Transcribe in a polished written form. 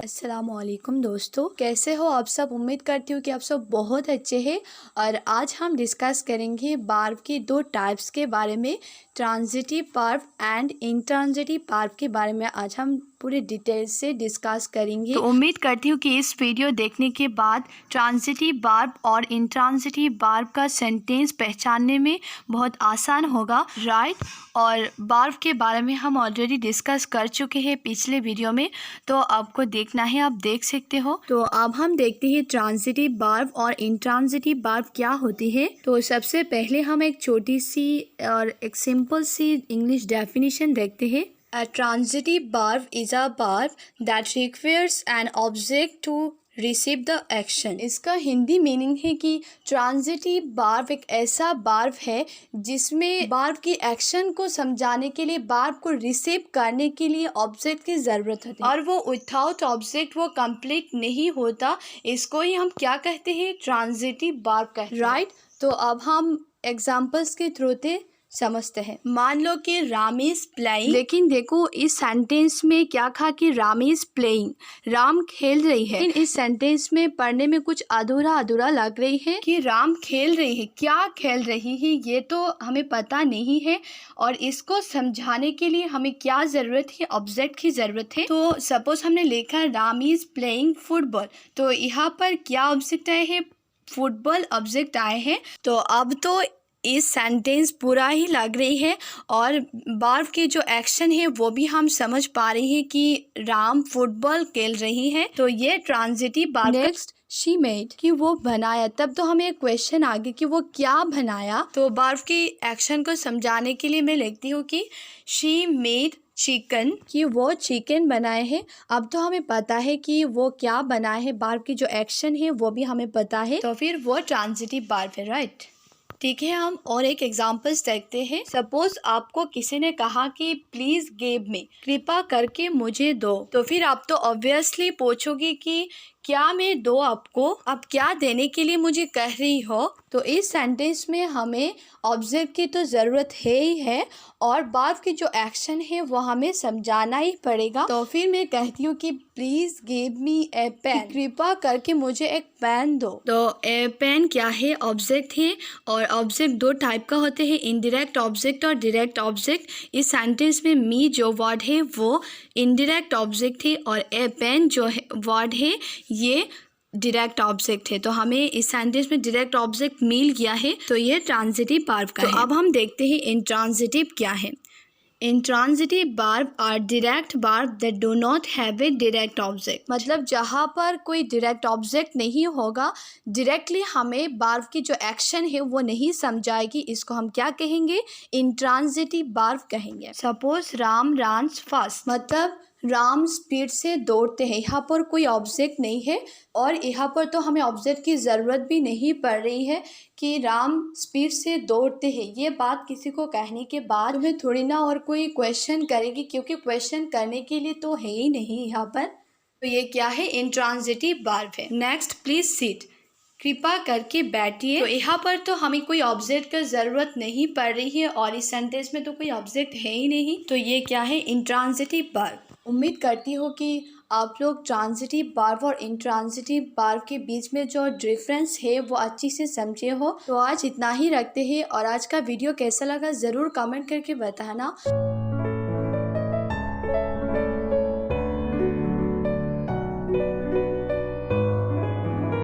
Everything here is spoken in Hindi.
अस्सलामुअलैकुम दोस्तों, कैसे हो आप सब। उम्मीद करती हूँ कि आप सब बहुत अच्छे हैं। और आज हम डिस्कस करेंगे वर्ब के दो टाइप्स के बारे में, transitive verb and intransitive verb के बारे में आज हम पूरे डिटेल से डिस्कस करेंगे। तो उम्मीद करती हूँ कि इस वीडियो देखने के बाद ट्रांजिटिव वर्ब और इंट्रांजिटिव वर्ब का सेंटेंस पहचानने में बहुत आसान होगा, राइट। और वर्ब के बारे में हम ऑलरेडी डिस्कस कर चुके हैं पिछले वीडियो में, तो आपको देखना है, आप देख सकते हो। तो अब हम देखते हैं ट्रांजिटिव वर्ब और इंट्रांजिटिव वर्ब क्या होती है। तो सबसे पहले हम एक छोटी सी और एक सिंपल सी इंग्लिश डेफिनेशन देखते हैं। A transitive verb is a verb that requires an object to receive the action। इसका हिंदी मीनिंग है कि ट्रांजिटिव वर्ब एक ऐसा वर्ब है जिसमें वर्ब की एक्शन को समझाने के लिए, वर्ब को रिसीव करने के लिए ऑब्जेक्ट की ज़रूरत होती है, और वो विथआउट ऑब्जेक्ट वो कंप्लीट नहीं होता। इसको ही हम क्या कहते हैं, ट्रांजिटिव वर्ब कहते हैं, राइट। तो अब हम एग्जाम्पल्स के थ्रू से समझते हैं। मान लो कि राम इज प्लेइंग, लेकिन देखो इस सेंटेंस में क्या कहा कि राम इज प्लेइंग, राम खेल रही है। लेकिन इस सेंटेंस में पढ़ने में कुछ अधूरा अधूरा लग रही है कि राम खेल रही है, क्या खेल रही है ये तो हमें पता नहीं है, और इसको समझाने के लिए हमें क्या ज़रूरत है, ऑब्जेक्ट की ज़रूरत है। तो सपोज हमने लिखा राम इज प्लेइंग फुटबॉल, तो यहाँ पर क्या ऑब्जेक्ट आए हैं, फुटबॉल ऑब्जेक्ट आए हैं। तो अब तो इस सेंटेंस पूरा ही लग रही है, और वर्ब के जो एक्शन है वो भी हम समझ पा रहे हैं कि राम फुटबॉल खेल रही है। तो ये transitive verb. Next she made, कि वो बनाया, तब तो हमें एक क्वेश्चन आ गया कि वो क्या बनाया। तो वर्ब की एक्शन को समझाने के लिए मैं लिखती हूँ कि शी मेड चिकन, कि वो चिकन बनाए हैं। अब तो हमें पता है कि वो क्या बनाए हैं, वर्ब की जो एक्शन है वो भी हमें पता है, तो फिर वो ट्रांजिटिव वर्ब है, राइट। ठीक है, हम और एक एग्जाम्पल्स देखते हैं। सपोज आपको किसी ने कहा कि प्लीज गिव मी, कृपा करके मुझे दो, तो फिर आप तो ऑब्वियसली पूछोगे कि क्या मैं दो आपको, आप क्या देने के लिए मुझे कह रही हो। तो इस सेंटेंस में हमें ऑब्जेक्ट की तो ज़रूरत है ही है, और वर्ब की जो एक्शन है वो हमें समझाना ही पड़ेगा। तो फिर मैं कहती हूँ कि please give me a pen, कृपा करके मुझे एक पेन दो। तो ए पेन क्या है, ऑब्जेक्ट है, और ऑब्जेक्ट दो टाइप का होते हैं, इनडायरेक्ट ऑब्जेक्ट और डायरेक्ट ऑब्जेक्ट। इस सेंटेंस में मी जो वर्ड है वो इनडायरेक्ट ऑब्जेक्ट है, और ए पेन जो वर्ड है ये डायरेक्ट ऑब्जेक्ट है। तो हमें इस सेंटेंस में डायरेक्ट ऑब्जेक्ट मिल गया है, तो ये ट्रांजिटिव वर्ब का है। अब हम देखते हैं इंट्रांजिटिव क्या है। Intransitive verb are direct verb that do not have a direct object, मतलब जहाँ पर कोई डायरेक्ट ऑब्जेक्ट नहीं होगा, डायरेक्टली हमें वर्ब की जो एक्शन है वो नहीं समझाएगी, इसको हम क्या कहेंगे, इंट्रांजिटिव वर्ब कहेंगे। सपोज राम रन्स फास्ट, मतलब राम स्पीड से दौड़ते हैं। यहाँ पर कोई ऑब्जेक्ट नहीं है, और यहाँ पर तो हमें ऑब्जेक्ट की ज़रूरत भी नहीं पड़ रही है कि राम स्पीड से दौड़ते हैं। ये बात किसी को कहने के बाद हमें थोड़ी ना और कोई क्वेश्चन करेगी, क्योंकि क्वेश्चन करने के लिए तो है ही नहीं यहाँ पर। तो ये क्या है, इंट्रांजिटिव वर्ब है। नेक्स्ट प्लीज सिट, कृपा करके बैठिए। तो यहाँ पर तो हमें कोई ऑब्जेक्ट का ज़रूरत नहीं पड़ रही है, और इस सेंटेंस में तो कोई ऑब्जेक्ट है ही नहीं, तो ये क्या है, इंट्रांजिटिव वर्ब। उम्मीद करती हूँ कि आप लोग ट्रांजिटिव वर्ब और इंट्रांजिटिव वर्ब के बीच में जो डिफरेंस है वो अच्छी से समझे हो। तो आज इतना ही रखते हैं, और आज का वीडियो कैसा लगा ज़रूर कमेंट करके बताना।